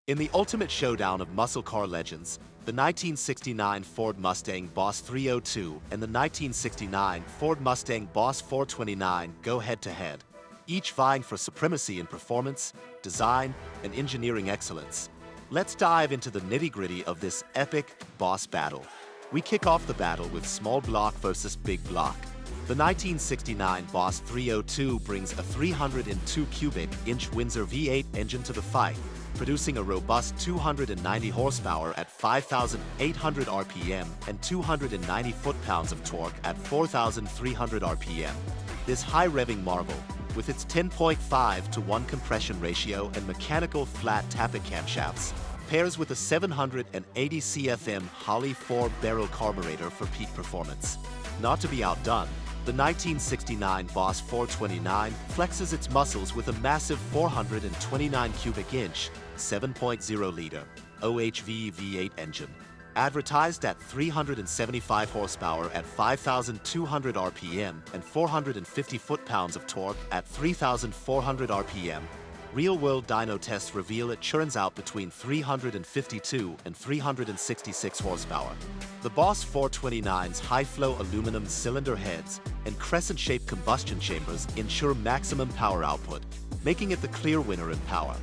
In the ultimate showdown of muscle car legends, the 1969 Ford Mustang Boss 302 and the 1969 Ford Mustang Boss 429 go head-to-head, each vying for supremacy in performance, design, and engineering excellence. Let's dive into the nitty-gritty of this epic boss battle. We kick off the battle with small block versus big block. The 1969 Boss 302 brings a 302 cubic inch Windsor V8 engine to the fight, producing a robust 290 horsepower at 5,800 RPM and 290 foot-pounds of torque at 4,300 RPM. This high-revving marvel, with its 10.5 to 1 compression ratio and mechanical flat tappet camshafts, pairs with a 780 CFM Holley 4-barrel carburetor for peak performance. Not to be outdone, the 1969 Boss 429 flexes its muscles with a massive 429 cubic inch, 7.0-liter OHV V8 engine. Advertised at 375 horsepower at 5,200 RPM and 450 foot-pounds of torque at 3,400 RPM, real-world dyno tests reveal it churns out between 352 and 366 horsepower. The Boss 429's high-flow aluminum cylinder heads and crescent-shaped combustion chambers ensure maximum power output, making it the clear winner in power.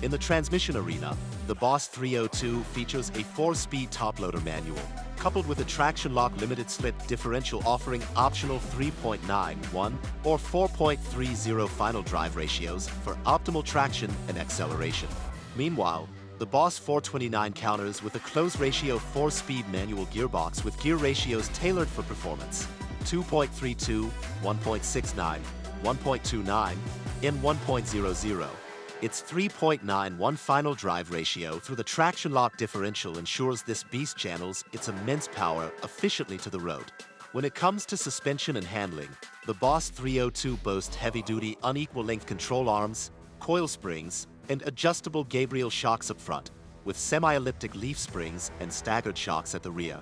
In the transmission arena, the Boss 302 features a 4-speed top-loader manual, coupled with a traction-lock limited-slip differential offering optional 3.91 or 4.30 final drive ratios for optimal traction and acceleration. Meanwhile, the Boss 429 counters with a close-ratio 4-speed manual gearbox with gear ratios tailored for performance: 2.32, 1.69, 1.29, and 1.00. Its 3.91 final drive ratio through the traction lock differential ensures this beast channels its immense power efficiently to the road. When it comes to suspension and handling, the Boss 302 boasts heavy-duty unequal length control arms, coil springs, and adjustable Gabriel shocks up front, with semi-elliptic leaf springs and staggered shocks at the rear.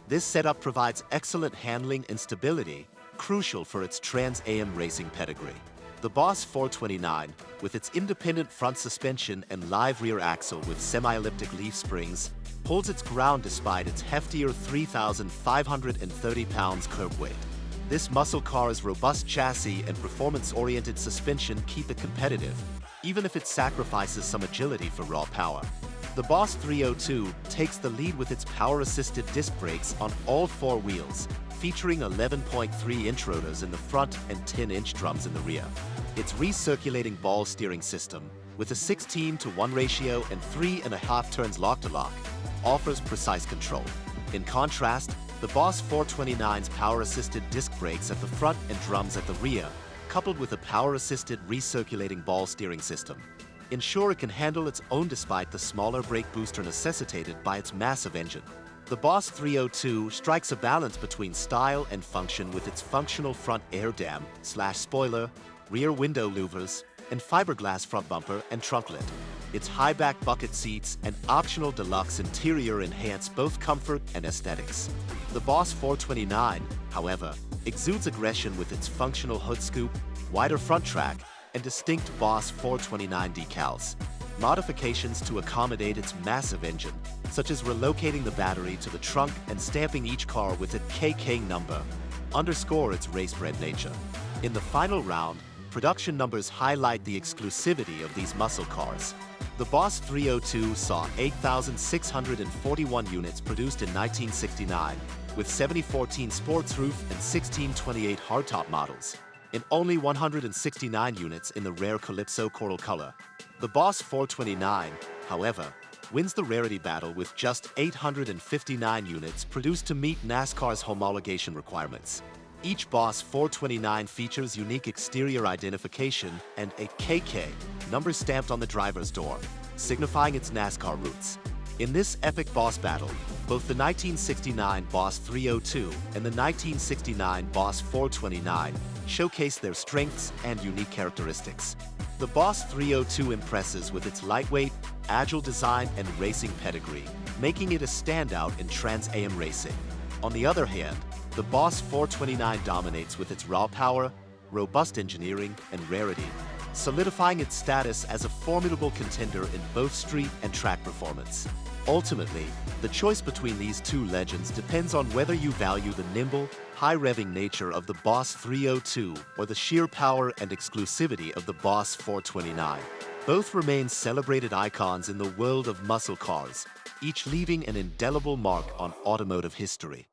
This setup provides excellent handling and stability, crucial for its Trans Am racing pedigree. The Boss 429, with its independent front suspension and live rear axle with semi-elliptic leaf springs, holds its ground despite its heftier 3,530 pounds curb weight. This muscle car's robust chassis and performance-oriented suspension keep it competitive, even if it sacrifices some agility for raw power. The Boss 302 takes the lead with its power-assisted disc brakes on all 4 wheels, featuring 11.3-inch rotors in the front and 10-inch drums in the rear. Its recirculating ball steering system, with a 16:1 ratio and 3.5 turns lock-to-lock, offers precise control. In contrast, the Boss 429's power-assisted disc brakes at the front and drums at the rear, coupled with a power-assisted recirculating ball steering system, ensure it can handle its own despite the smaller brake booster necessitated by its massive engine. The Boss 302 strikes a balance between style and function with its functional front air dam / spoiler, rear window louvers, and fiberglass front bumper and trunk lid. Its high-back bucket seats and optional deluxe interior enhance both comfort and aesthetics. The Boss 429, however, exudes aggression with its functional hood scoop, wider front track, and distinct Boss 429 decals. Modifications to accommodate its massive engine, such as relocating the battery to the trunk and stamping each car with a KK number, underscore its race-bred nature. In the final round, production numbers highlight the exclusivity of these muscle cars. The Boss 302 saw 8,641 units produced in 1969, with 7014 sports roof and 1628 hardtop models, and only 169 units in the rare Calypso coral color. The Boss 429, however, wins the rarity battle with just 859 units produced to meet NASCAR's homologation requirements. Each Boss 429 features unique exterior identification and a KK number stamped on the driver's door, signifying its NASCAR roots. In this epic boss battle, both the 1969 Boss 302 and the 1969 Boss 429 showcase their strengths and unique characteristics. The Boss 302 impresses with its lightweight, agile design and racing pedigree, making it a standout in Trans Am racing. On the other hand, the Boss 429 dominates with its raw power, robust engineering, and rarity, solidifying its status as a formidable contender in both street and track performance. Ultimately, the choice between these two legends depends on whether you value the nimble, high-revving nature of the Boss 302 or the sheer power and exclusivity of the Boss 429. Both remain celebrated icons in the world of muscle cars, each leaving an indelible mark on automotive history.